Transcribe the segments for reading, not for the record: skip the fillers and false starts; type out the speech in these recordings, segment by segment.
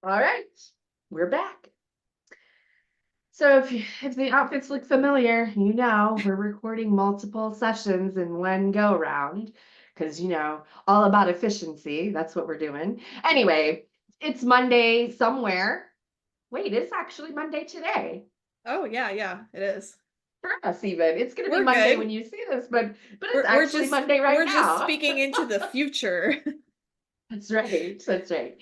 All right, we're back. So if the outfits look familiar, we're recording multiple sessions in one go round because all about efficiency. That's what we're doing. Anyway, it's Monday somewhere. Wait, it's actually Monday today Oh yeah, it is. for us even. It's going to be We're Monday good. when you see this, but it's We're actually just Monday right we're just now. speaking into the future. That's right. That's right.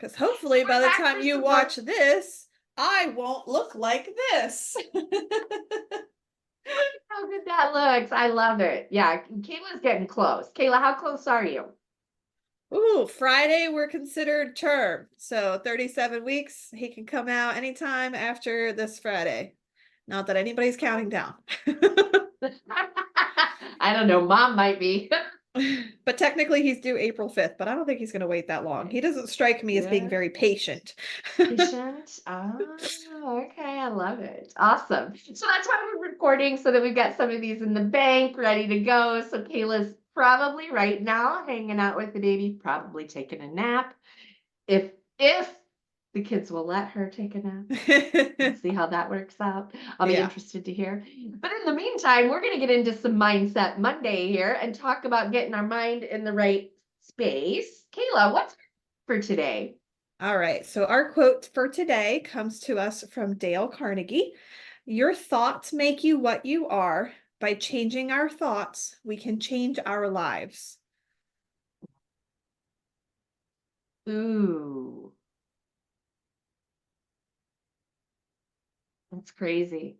Because So hopefully by we're the back time for you some more. watch this, I won't look like this. How good that looks. I love it. Yeah, Kayla's getting close. Kayla, how close are you? Ooh, Friday we're considered term. So 37 weeks. He can come out anytime after this Friday. Not that anybody's counting down. I don't know. Mom might be. But technically he's due April 5th, but I don't think he's going to wait that long. He doesn't strike me as being Yeah. very patient. Patient. Okay. I love it. Awesome. So that's why we're recording so that we've got some of these in the bank ready to go. So Kayla's probably right now hanging out with the baby, probably taking a nap. If the kids will let her take a nap. We'll see how that works out. I'll be Yeah. interested to hear. But in the meantime, we're going to get into some Mindset Monday here and talk about getting our mind in the right space. Kayla, what's for today? All right. So our quote for today comes to us from Dale Carnegie. Your thoughts make you what you are. By changing our thoughts, we can change our lives. Ooh, that's crazy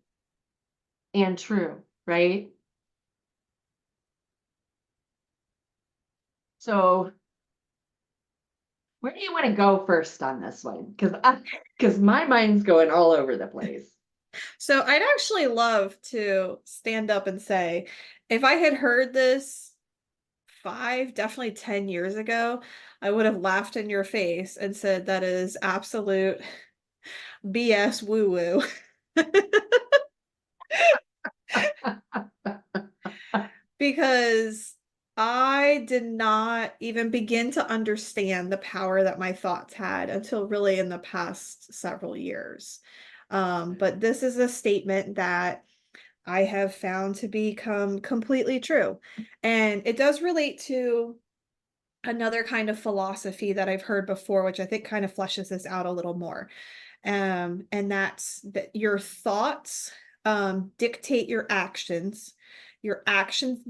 and true, right? So, where do you want to go first on this one? Because my mind's going all over the place. So I'd actually love to stand up and say, if I had heard this 5, definitely 10 years ago, I would have laughed in your face and said that is absolute BS woo woo. Because I did not even begin to understand the power that my thoughts had until really in the past several years. But this is a statement that I have found to become completely true. And it does relate to another kind of philosophy that I've heard before, which I think kind of fleshes this out a little more. And that's that your thoughts dictate your actions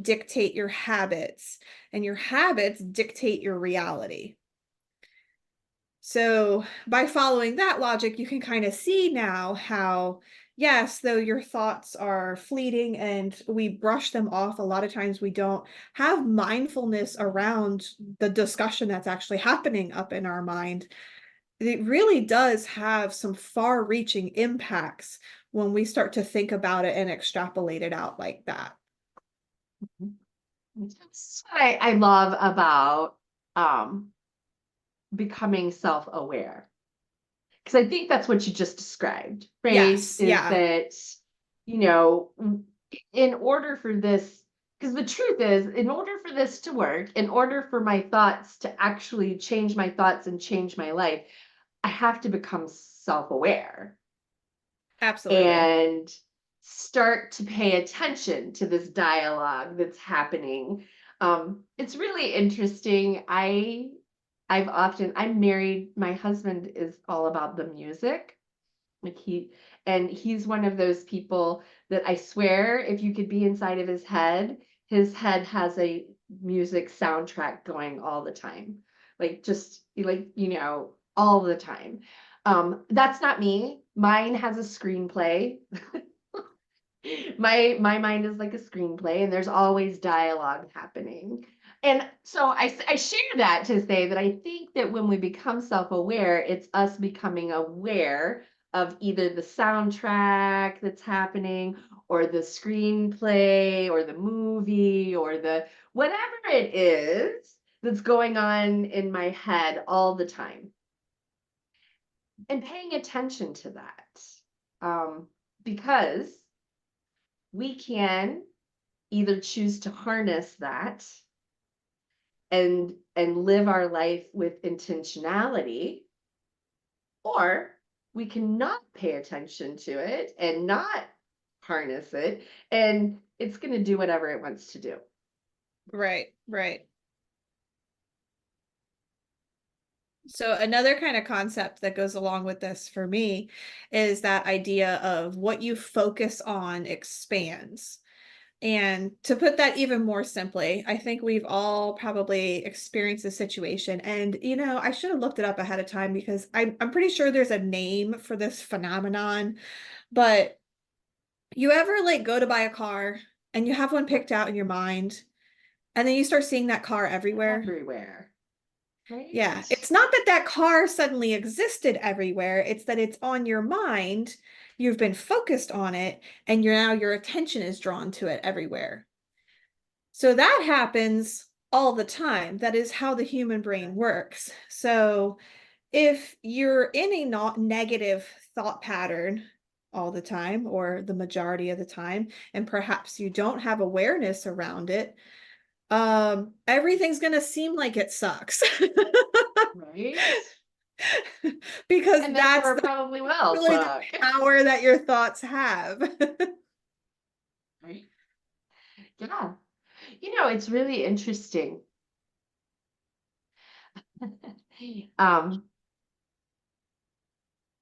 dictate your habits, and your habits dictate your reality. So by following that logic, you can kind of see now how, yes, though your thoughts are fleeting and we brush them off, a lot of times we don't have mindfulness around the discussion that's actually happening up in our mind. It really does have some far-reaching impacts when we start to think about it and extrapolate it out like that. That's what I love about um, becoming self-aware. Because I think that's what you just described, right? Yes, Is yeah, that, you know, in order for this, because the truth is, in order for this to work, in order for my thoughts to actually change my thoughts and change my life, I have to become self-aware absolutely. and start to pay attention to this dialogue that's happening. It's really interesting. I'm married. My husband is all about the music. Like he's one of those people that I swear if you could be inside of his head has a music soundtrack going all the time. Like just like, all the time. That's not me. Mine has a screenplay. My mind is like a screenplay and there's always dialogue happening. And so I share that to say that I think that when we become self-aware, it's us becoming aware of either the soundtrack that's happening or the screenplay or the movie or the whatever it is that's going on in my head all the time and paying attention to that. Because we can either choose to harness that and live our life with intentionality, or we can not pay attention to it and not harness it, and it's going to do whatever it wants to do. Right, right. So another kind of concept that goes along with this for me is that idea of what you focus on expands. And to put that even more simply, I think we've all probably experienced a situation. And, I should have looked it up ahead of time because I'm pretty sure there's a name for this phenomenon. But you ever like go to buy a car and you have one picked out in your mind, and then you start seeing that car everywhere? Everywhere, right? Yeah, it's not that that car suddenly existed everywhere, it's that it's on your mind, you've been focused on it, and your attention is drawn to it everywhere. So that happens all the time. That is how the human brain works. So if you're in a not negative thought pattern all the time or the majority of the time, and perhaps you don't have awareness around it, everything's going to seem like it sucks. Right. Because And that's therefore probably will really the suck. power that your thoughts have. Right. Yeah. It's really interesting. um,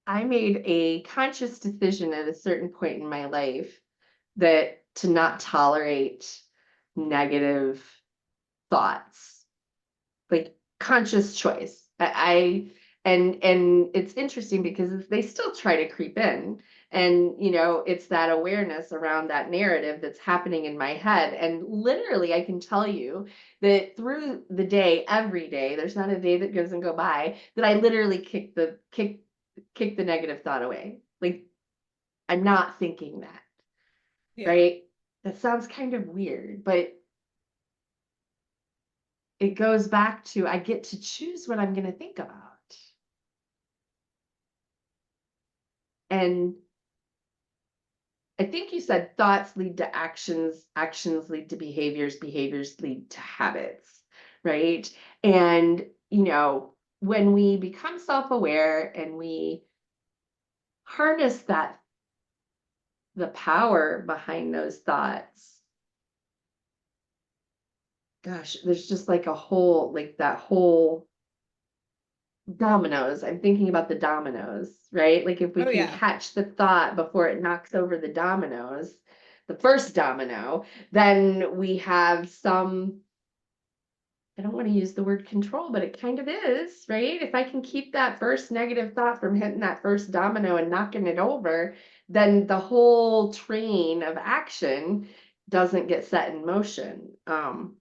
I made a conscious decision at a certain point in my life that to not tolerate negative thoughts, like conscious choice. And it's interesting because they still try to creep in, and it's that awareness around that narrative that's happening in my head. And literally I can tell you that through the day, every day, there's not a day that goes and go by that I literally kick the negative thought away. Like, I'm not thinking that, Yeah. right? That sounds kind of weird, but it goes back to I get to choose what I'm going to think about. And I think you said thoughts lead to actions, actions lead to behaviors, behaviors lead to habits, right? And, when we become self aware and we harness the power behind those thoughts, gosh, there's just like that whole dominoes. I'm thinking about the dominoes, right? Like if we Oh can yeah. catch the thought before it knocks over the dominoes, the first domino, then we have some, I don't want to use the word control, but it kind of is, right? If I can keep that first negative thought from hitting that first domino and knocking it over, then the whole train of action doesn't get set in motion.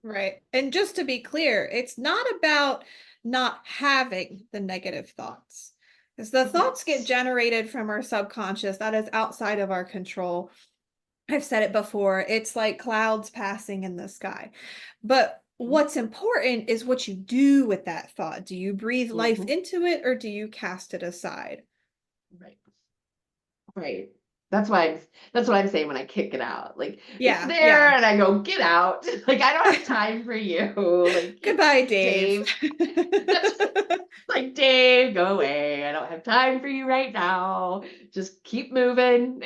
Right. And just to be clear, it's not about not having the negative thoughts. Because the thoughts get Right. generated from our subconscious, that is outside of our control. I've said it before, it's like clouds passing in the sky. But what's important is what you do with that thought. Do you breathe life Mhm. into it or do you cast it aside? Right. Right. That's what I'm saying when I kick it out. Like it's Yeah, there yeah. and I go, get out. Like I don't have time for you. Like Goodbye, Dave. Dave. That's like Dave, go away. I don't have time for you right now. Just keep moving.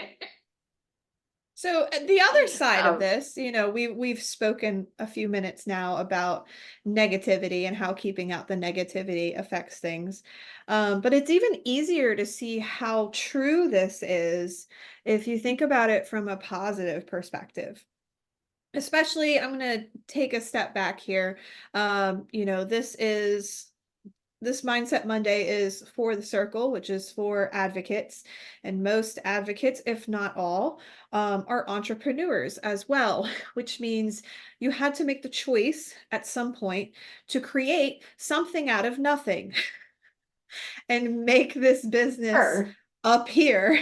So the other side of Um, this, we've spoken a few minutes now about negativity and how keeping out the negativity affects things. But it's even easier to see how true this is if you think about it from a positive perspective. Especially, I'm going to take a step back here. This Mindset Monday is for the circle, which is for advocates. And most advocates, if not all, are entrepreneurs as well, which means you had to make the choice at some point to create something out of nothing and make this business sure. appear.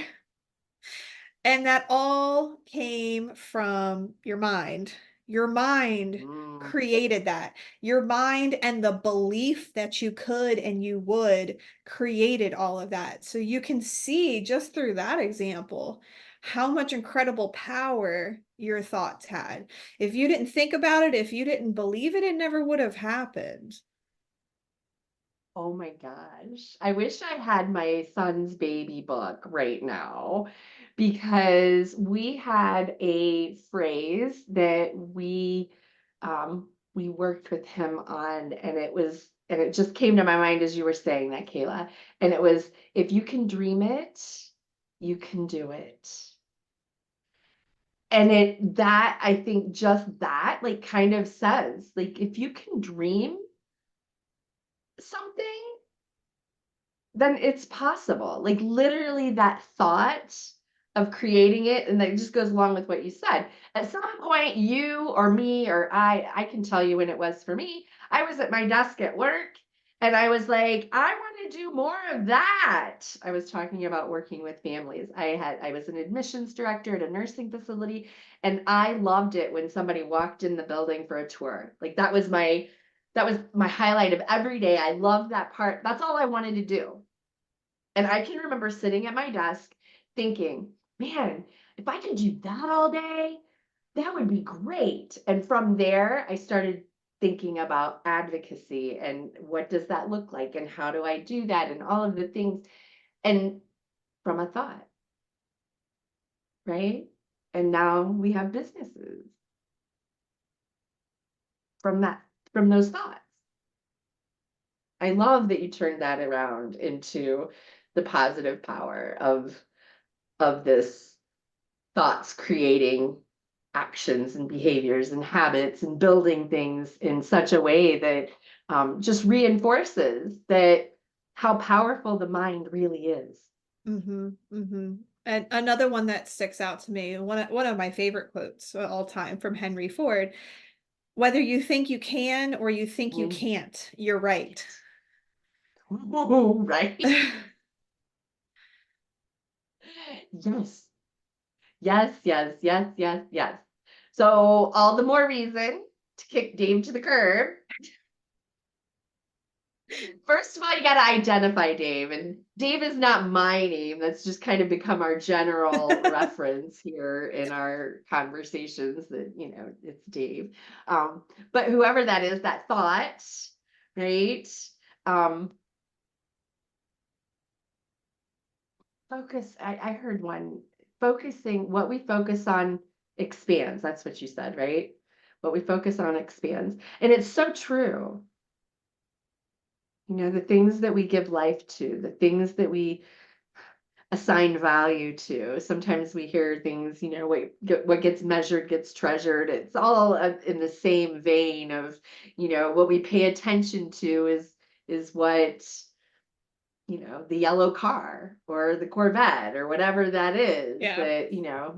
And that all came from your mind. Your mind Mm, created that. Your mind and the belief that you could and you would created all of that. So you can see just through that example how much incredible power your thoughts had. If you didn't think about it, if you didn't believe it, it never would have happened. Oh my gosh. I wish I had my son's baby book right now because we had a phrase that we worked with him on, and it just came to my mind as you were saying that, Kayla. And it was, if you can dream it, you can do it. And I think just that like kind of says, like, if you can dream something, then it's possible. Like literally that thought of creating it, and that just goes along with what you said. At some point, you or me or I can tell you when it was for me. I was at my desk at work and I was like, I want to do more of that. I was talking about working with families. I was an admissions director at a nursing facility, and I loved it when somebody walked in the building for a tour. Like that was my highlight of every day. I loved that part. That's all I wanted to do. And I can remember sitting at my desk thinking, man, if I could do that all day, that would be great. And from there, I started thinking about advocacy and what does that look like and how do I do that and all of the things. And from a thought, right? And now we have businesses from that, from those thoughts. I love that you turned that around into the positive power of this thoughts creating actions and behaviors and habits and building things in such a way that just reinforces that how powerful the mind really is. Mm-hmm, mm-hmm. And another one that sticks out to me, one of my favorite quotes of all time from Henry Ford: whether you think you can or you think you Mm. can't, you're right. Ooh, right? Yes, yes, yes, yes, yes, yes. So all the more reason to kick Dave to the curb. First of all, you got to identify Dave, and Dave is not my name. That's just kind of become our general reference here in our conversations that, it's Dave. But whoever that is, that thought, right? Um, I heard one, focusing, what we focus on expands. That's what you said, right? What we focus on expands. And it's so true. The things that we give life to, the things that we assign value to. Sometimes we hear things, what gets measured gets treasured. It's all in the same vein of, what we pay attention to is what, the yellow car or the Corvette or whatever that is Yeah. that,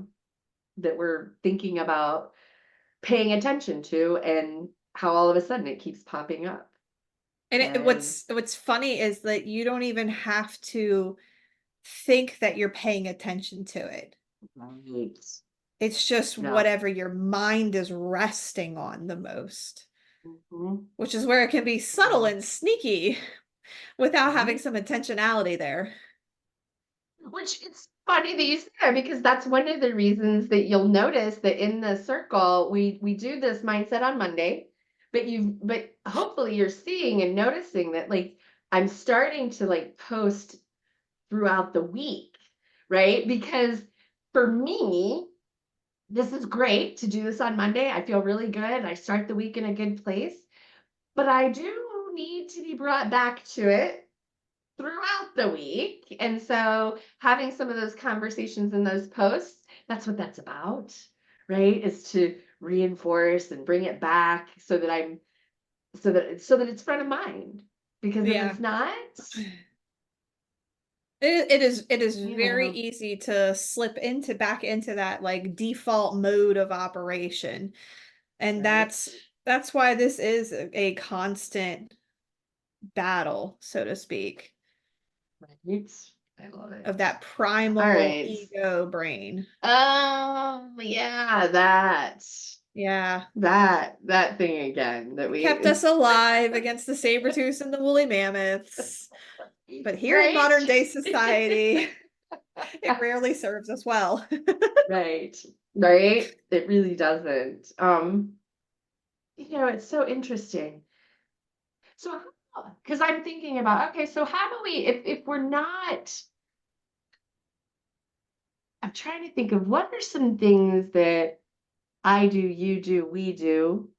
that we're thinking about paying attention to, and how all of a sudden it keeps popping up. And And what's funny is that you don't even have to think that you're paying attention to it. right. It's just No. whatever your mind is resting on the most, Mhm. which is where it can be subtle Yeah. and sneaky without having Right. some intentionality there. Which it's funny that you say that, because that's one of the reasons that you'll notice that in the circle we do this mindset on Monday, but hopefully you're seeing and noticing that, like, I'm starting to like post throughout the week, right? Because for me, this is great to do this on Monday. I feel really good. I start the week in a good place, but I do need to be brought back to it throughout the week. And so having some of those conversations in those posts, that's what that's about, right? Is to reinforce and bring it back so that it's front of mind. Because if Yeah. it's not, It is you very know, easy to slip into back into that like default mode of operation. And right, that's why this is a constant battle, so to speak, right. I love it. of that All primal right. ego brain. Yeah, Yeah. that thing again that It kept we us alive against the saber tooths and the woolly mammoths. But here in right? modern day society, It rarely serves us well. Right. Right. It really doesn't. It's so interesting. So, because I'm thinking about, okay, so how do we, if we're not, I'm trying to think of what are some things that I do, you do, we do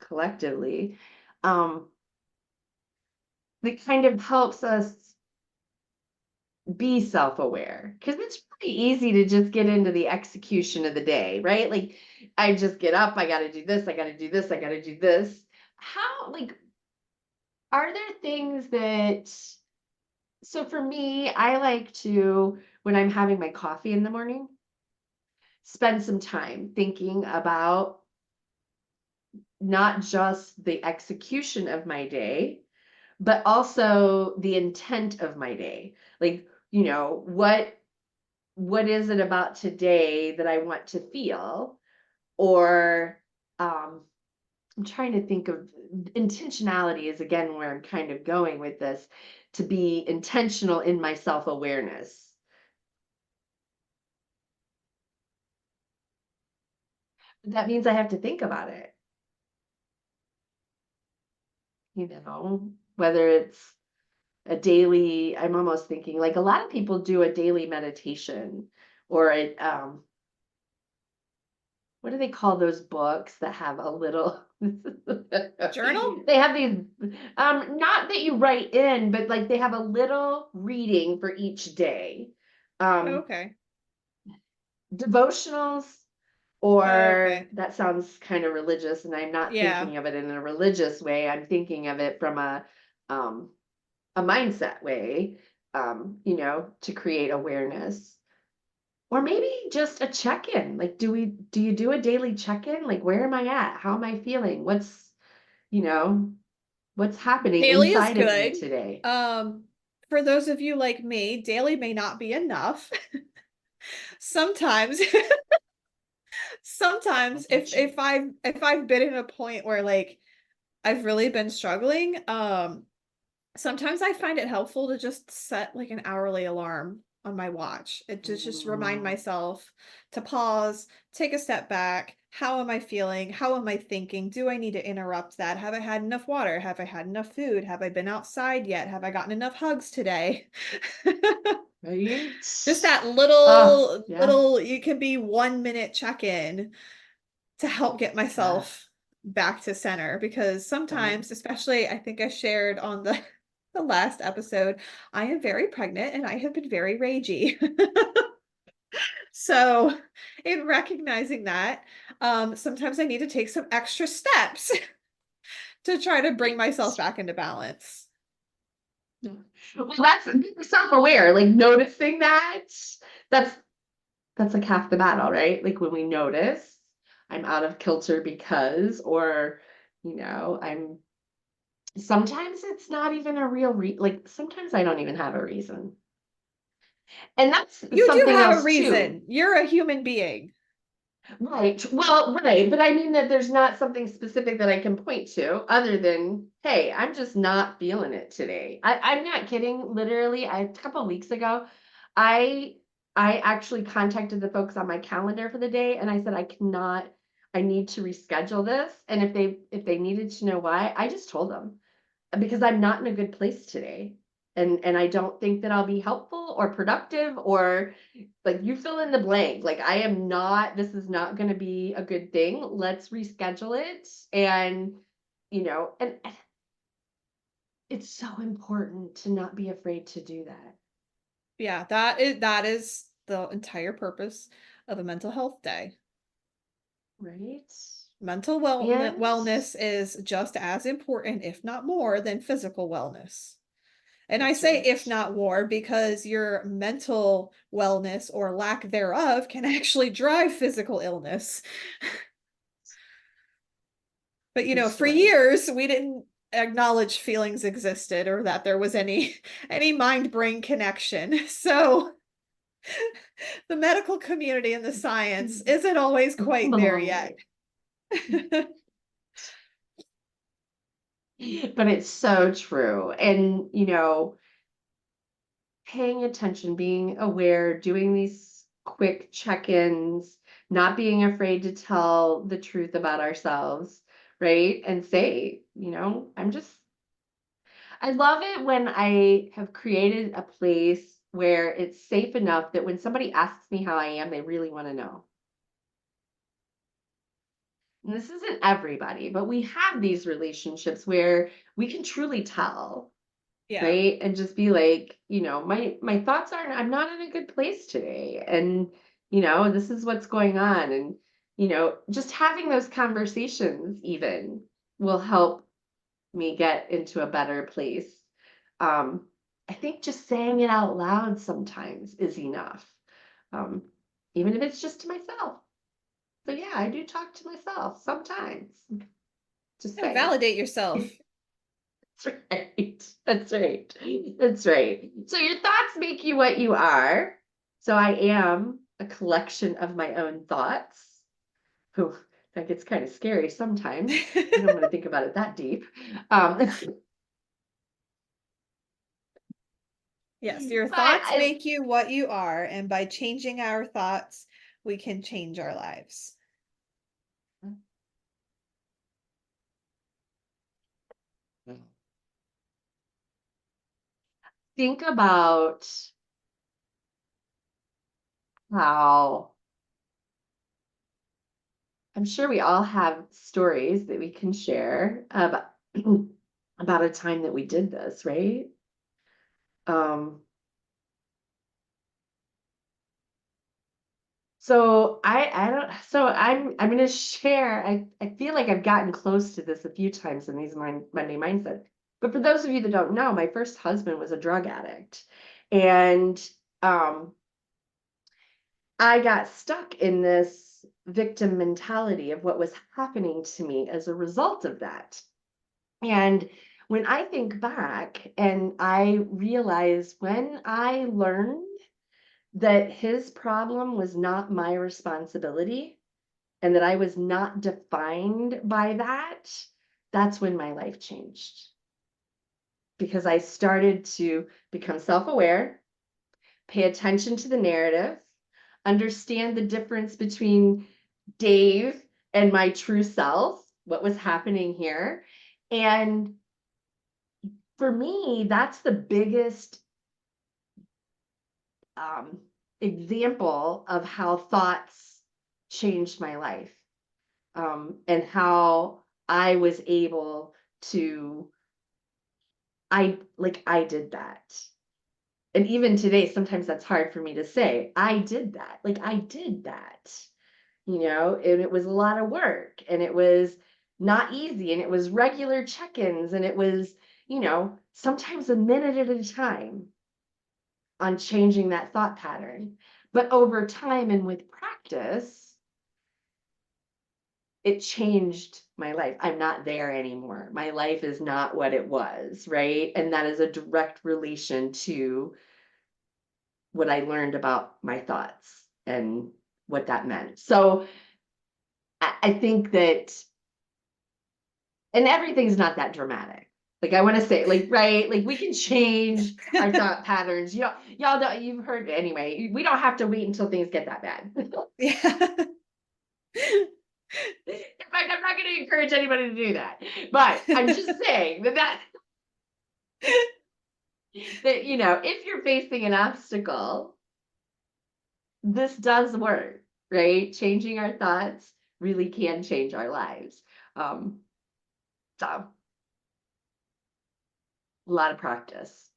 collectively, um, that kind of helps us be self-aware. Because it's pretty easy to just get into the execution of the day, right? Like, I just get up, I got to do this, I got to do this, I got to do this. How, like, are there things that, so for me, I like to, when I'm having my coffee in the morning, spend some time thinking about not just the execution of my day, but also the intent of my day. Like, what is it about today that I want to feel? Or I'm trying to think of intentionality is again where I'm kind of going with this, to be intentional in my self-awareness. That means I have to think about it, whether it's a daily, I'm almost thinking like a lot of people do a daily meditation or what do they call those books that have a little Journal? they have these not that you write in, but like they have a little reading for each day. Um Okay. Devotionals, or Okay. that sounds kind of religious, and I'm not Yeah. thinking of it in a religious way. I'm thinking of it from um a mindset way, to create awareness. Or maybe just a check-in. Like, do you do a daily check-in? Like, where am I at? How am I feeling? You know, what's happening Daily is inside of me good. today? Um, for those of you like me, daily may not be enough. Sometimes, I sometimes if get you. if I've been in a point where like I've really been struggling, sometimes I find it helpful to just set like an hourly alarm on my watch. It just remind Mm, myself to pause, take a step back. How am I feeling? How am I thinking? Do I need to interrupt that? Have I had enough water? Have I had enough food? Have I been outside yet? Have I gotten enough hugs today? right? Just that Oh, yeah, little, you can be 1 minute check-in to help get yeah. myself back to center, because Right. sometimes, especially I think I shared on the the last episode, I am very pregnant and I have been very ragey. So, in recognizing that, sometimes I need to take some extra steps to try to bring myself back into balance. Yeah. Well, that's being self-aware, like noticing that. That's that's like half the battle, right? Like when we notice I'm out of kilter because, or I'm sometimes it's not even a real like sometimes I don't even have a reason. And that's You do something have a else too. reason. You're a human being. Right. Well, right. But I mean that there's not something specific that I can point to other than, hey, I'm just not feeling it today. I'm not kidding. Literally, a couple weeks ago, I I actually contacted the folks on my calendar for the day and I said I need to reschedule this. And if they needed to know why, I just told them because I'm not in a good place today. And I don't think that I'll be helpful or productive or like you fill in the blank. Like I am not, this is not going to be a good thing. Let's reschedule it. And it's so important to not be afraid to do that. Yeah, that is the entire purpose of a mental health day. Right. Mental And wellness is just as important, if not more, than physical wellness. And I that's say right. if not more because your mental wellness or lack thereof can actually drive physical illness. But That's for right. years we didn't acknowledge feelings existed or that there was any mind brain connection. So the medical community and the science isn't always quite there yet. But it's so true. And, paying attention, being aware, doing these quick check-ins, not being afraid to tell the truth about ourselves, right? And say, I love it when I have created a place where it's safe enough that when somebody asks me how I am, they really want to know. And this isn't everybody, but we have these relationships where we can truly tell, Yeah. right? And just be like, my thoughts aren't, I'm not in a good place today. And, this is what's going on. And, just having those conversations even will help me get into a better place. Um, I think just saying it out loud sometimes is enough. Um, Even if it's just to myself. But yeah, I do talk to myself sometimes. Just Yeah, saying. validate yourself. That's right. That's right. That's right. So your thoughts make you what you are. So I am a collection of my own thoughts. Whew, that gets kind of scary sometimes. I don't want to think about it that deep. Um, Yes, your but thoughts make you what you are, and by changing our thoughts, we can change our lives. think about how I'm sure we all have stories that we can share about, about a time that we did this, right? Um, I'm gonna share. I feel like I've gotten close to this a few times in these Monday mindset. But for those of you that don't know, my first husband was a drug addict. And um I got stuck in this victim mentality of what was happening to me as a result of that. And when I think back and I realize when I learned that his problem was not my responsibility and that I was not defined by that, that's when my life changed. Because I started to become self aware, pay attention to the narrative, understand the difference between Dave and my true self, what was happening here. And for me, that's the biggest um, example of how thoughts changed my life, and how I was able to, I did that. And even today, sometimes that's hard for me to say. I did that. Like, I did that, and it was a lot of work and it was not easy and it was regular check ins and it was, sometimes a minute at a time on changing that thought pattern. But over time and with practice, it changed my life. I'm not there anymore. My life is not what it was, right? And that is a direct relation to what I learned about my thoughts and what that meant. So I think that, and everything's not that dramatic. Like I want to say, like, right, like we can change our thought patterns. Y'all don't, you've heard anyway. We don't have to wait until things get that bad. Yeah. In fact, I'm not going to encourage anybody to do that. But I'm just saying that if you're facing an obstacle, this does work, right? Changing our thoughts really can change our lives. Um, so a lot of practice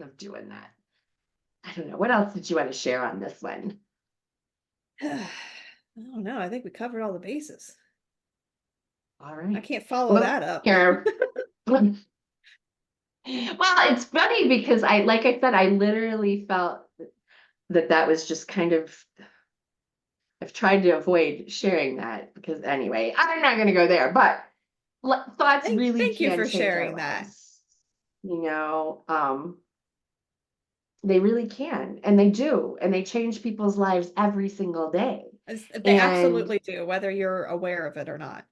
of doing that. I don't know. What else did you want to share on this one? I don't know. I think we covered all the bases. All I right. can't follow Well, that up. here. Well, it's funny because like I said, I literally felt that was just kind of, I've tried to avoid sharing that because anyway, I'm not going to go there, but thoughts really Thank you can for change our sharing that. lives. They really can, and they do, and they change people's lives every single day. They And absolutely do, whether you're aware of it or not.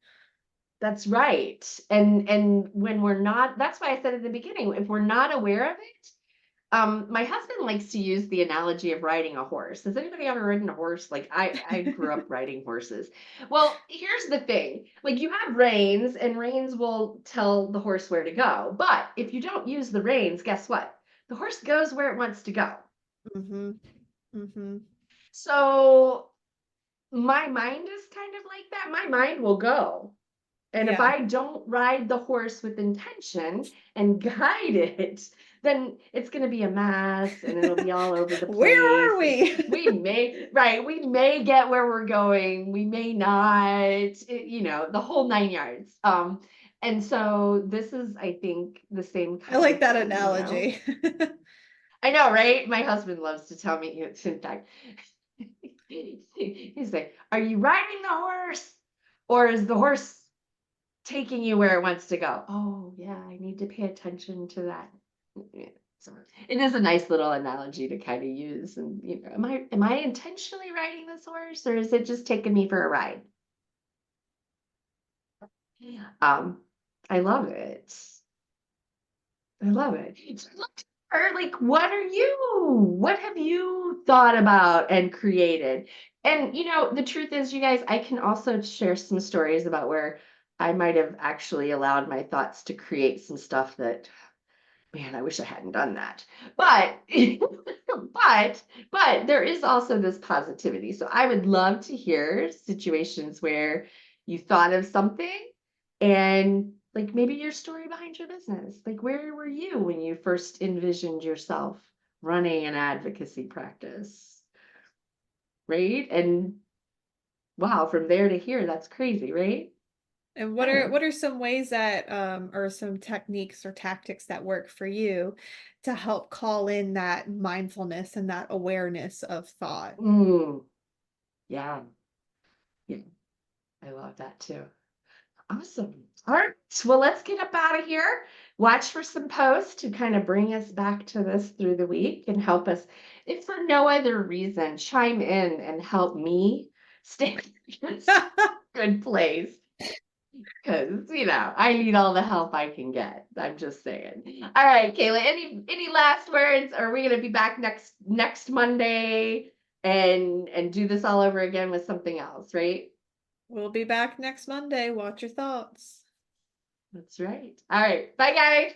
That's right. And when we're not, that's why I said at the beginning, if we're not aware of it, my husband likes to use the analogy of riding a horse. Has anybody ever ridden a horse? Like I grew up riding horses. Well, here's the thing. Like you have reins and reins will tell the horse where to go. But if you don't use the reins, guess what? The horse goes where it wants to go. Mm-hmm. Mm-hmm. So my mind is kind of like that. My mind will go. And if Yeah. I don't ride the horse with intention and guide it, then it's going to be a mess and it'll be all over the Where place. are And we? we may get where we're going. We may not, the whole 9 yards. And so this is, I think, the same I kind like of that thing. analogy. I know, right? My husband loves to tell me, it's in fact, he's like, are you riding the horse or is the horse taking you where it wants to go? Oh, yeah, I need to pay attention to that. Yeah, so it is a nice little analogy to kind of use. And am I intentionally riding this horse or is it just taking me for a ride? Um, I love it. I love it. So look, like, what have you thought about and created? And the truth is, you guys, I can also share some stories about where I might have actually allowed my thoughts to create some stuff that, man, I wish I hadn't done that. But but there is also this positivity. So I would love to hear situations where you thought of something and like maybe your story behind your business. Like where were you when you first envisioned yourself running an advocacy practice? Right? And wow, from there to here, that's crazy, right? And Yeah. what are some ways that or some techniques or tactics that work for you to help call in that mindfulness and that awareness of thought? Mm, yeah. Yeah. I love that too. Awesome. All right. Well, let's get up out of here. Watch for some posts to kind of bring us back to this through the week and help us, if for no other reason, chime in and help me stay in this good place. Because, I need all the help I can get. I'm just saying. All right, Kayla, any last words? Are we gonna be back next Monday and do this all over again with something else, right? We'll be back next Monday. Watch your thoughts. That's right. All right. Bye, guys.